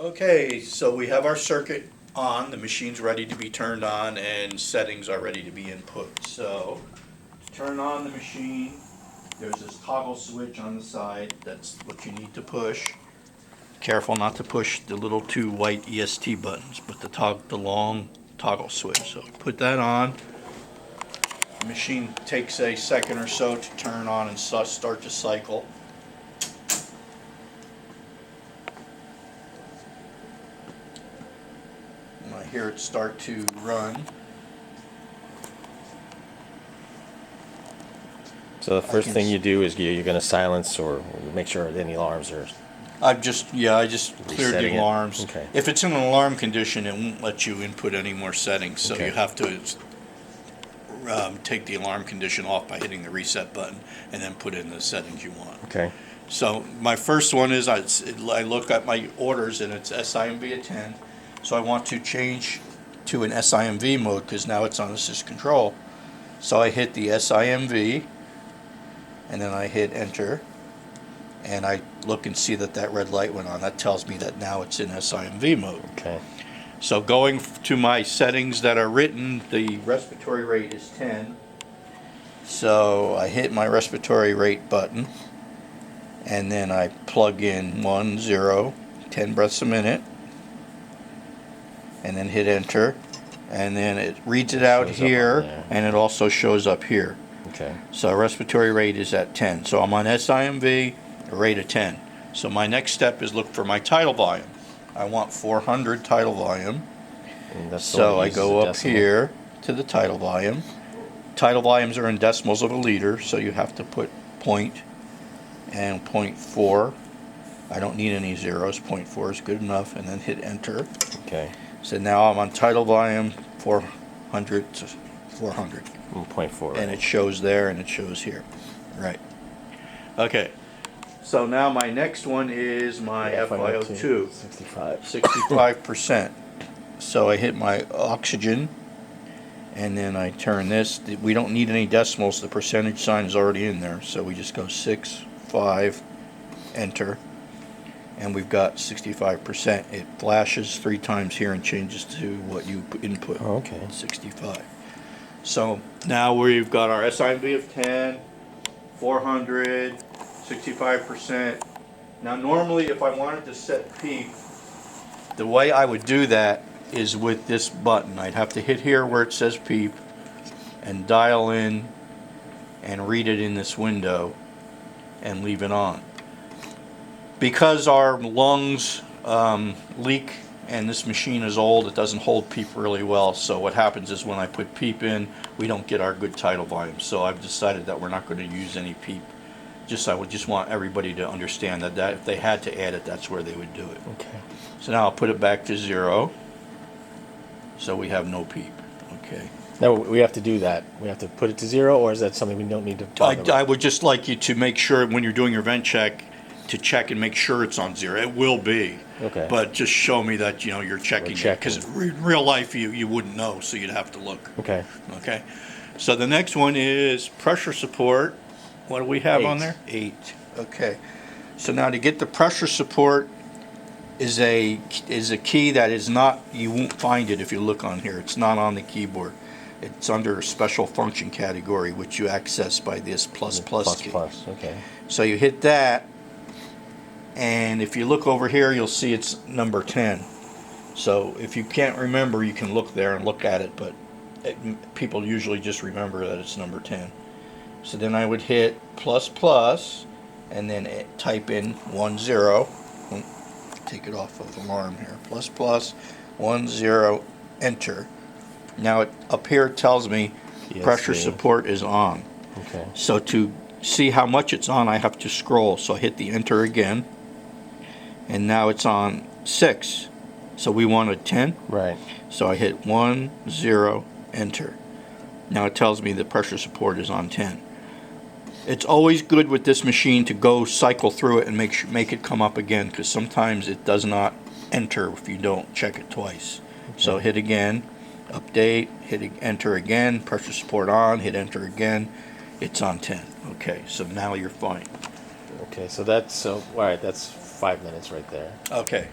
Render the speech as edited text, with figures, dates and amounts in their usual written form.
Okay, so we have our circuit on, the machine's ready to be turned on, and settings are ready to be input. So, to turn on the machine, there's this toggle switch on the side, that's what you need to push. Careful not to push the little two white EST buttons, but the long toggle switch. So put that on. The machine takes a second or so to turn on and start to cycle. And I hear it start to run. So the first thing you do is you're going to silence or make sure that any alarms are. I just cleared the alarms. Okay. If it's in an alarm condition, it won't let you input any more settings. So Okay. you have to take the alarm condition off by hitting the reset button, and then put in the settings you want. Okay. So my first one is I look at my orders, and it's SIMV at 10. So I want to change to an SIMV mode because now it's on assist control. So I hit the SIMV, and then I hit enter. And I look and see that red light went on. That tells me that now it's in SIMV mode. Okay. So going to my settings that are written, the respiratory rate is 10. So I hit my respiratory rate button, and then I plug in 1, 0, 10 breaths a minute, and then hit enter. And then it reads it out here, and it also shows up here. Okay. So respiratory rate is at 10. So I'm on SIMV, a rate of 10. So my next step is look for my tidal volume. I want 400 tidal volume. So I go up here to the tidal volume. Tidal volumes are in decimals of a liter, so you have to put point and 0.4. I don't need any zeros. 0.4 is good enough, and then hit enter. Okay. So now I'm on tidal volume 400 to 400. 0.4. Right? And it shows there, and it shows here. Right. Okay. So now my next one is my FiO2. 65%. So I hit my oxygen, and then I turn this. We don't need any decimals. The percentage sign is already in there. So we just go 6, 5, enter. And we've got 65%. It flashes 3 times here and changes to what you input. Oh, okay. 65. So now we've got our SIMV of 10, 400, 65%. Now normally if I wanted to set PEEP, the way I would do that is with this button. I'd have to hit here where it says PEEP and dial in and read it in this window and leave it on. Because our lungs leak and this machine is old, it doesn't hold PEEP really well. So what happens is when I put PEEP in, we don't get our good tidal volume. So I've decided that we're not going to use any PEEP. I would just want everybody to understand that if they had to add it, that's where they would do it. Okay. So now I'll put it back to 0. So we have no PEEP. Okay. Now we have to do that. We have to put it to 0, or is that something we don't need to talk about? I would just like you to make sure when you're doing your vent check, to check and make sure it's on 0. It will be. Okay. But just show me that you're checking it, because in real life you wouldn't know, so you'd have to look. Okay. Okay. So the next one is pressure support. What do we have on there? 8. Okay. So now to get the pressure support is a key that is not, you won't find it if you look on here. It's not on the keyboard. It's under a special function category, which you access by this plus key. Okay. So you hit that, and if you look over here, you'll see it's number 10. So if you can't remember, you can look there and look at it, but people usually just remember that it's number 10. So then I would hit plus, and then type in 10. Take it off of alarm here. Plus 10, enter. Now up here it tells me pressure support is on. Okay. So to see how much it's on, I have to scroll. So I hit the enter again, and now it's on 6. So we wanted 10. Right. So I hit 10, enter. Now it tells me the pressure support is on 10. It's always good with this machine to go cycle through it and make it come up again, because sometimes it does not enter if you don't check it twice. Okay. So hit again, update, hit enter again, pressure support on, hit enter again, it's on 10. Okay, so now you're fine. Okay, so that's all right. That's 5 minutes right there. Okay.